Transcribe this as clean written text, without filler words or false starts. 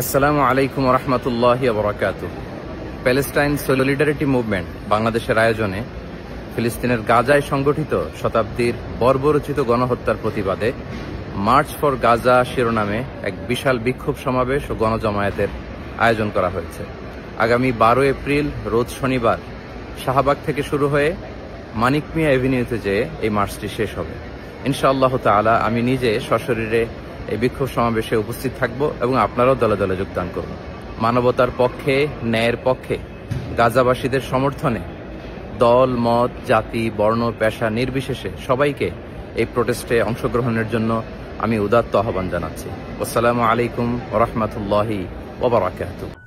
আসসালামু আলাইকুম রহমতুল্লাহি ওয়া প্যালেস্টাইন সলিডারিটি মুভমেন্ট বাংলাদেশের আয়োজনে ফিলিস্তিনের গাজায় সংগঠিত শতাব্দীর বর্বরোচিত গণহত্যার প্রতিবাদে মার্চ ফর গাজা শিরোনামে এক বিশাল বিক্ষোভ সমাবেশ ও গণজমায়েতের আয়োজন করা হয়েছে। আগামী 12 এপ্রিল রোজ শনিবার শাহবাগ থেকে শুরু হয়ে মানিক মিয়া এভিনিউতে যেয়ে এই মার্চটি শেষ হবে। ইনশাআল্লাহ তাআলা আমি নিজে সশরীরে এই বিক্ষোভ সমাবেশে উপস্থিত থাকব এবং আপনারাও দলে দলে যোগদান করুন। মানবতার পক্ষে, ন্যায়ের পক্ষে, গাজাবাসীদের সমর্থনে দল, মত, জাতি, বর্ণ, পেশা নির্বিশেষে সবাইকে এই প্রোটেস্টে অংশগ্রহণের জন্য আমি উদাত্ত আহ্বান জানাচ্ছি। আসসালামু আলাইকুম ওয়া রাহমাতুল্লাহি ওয়া বারাকাতুহু।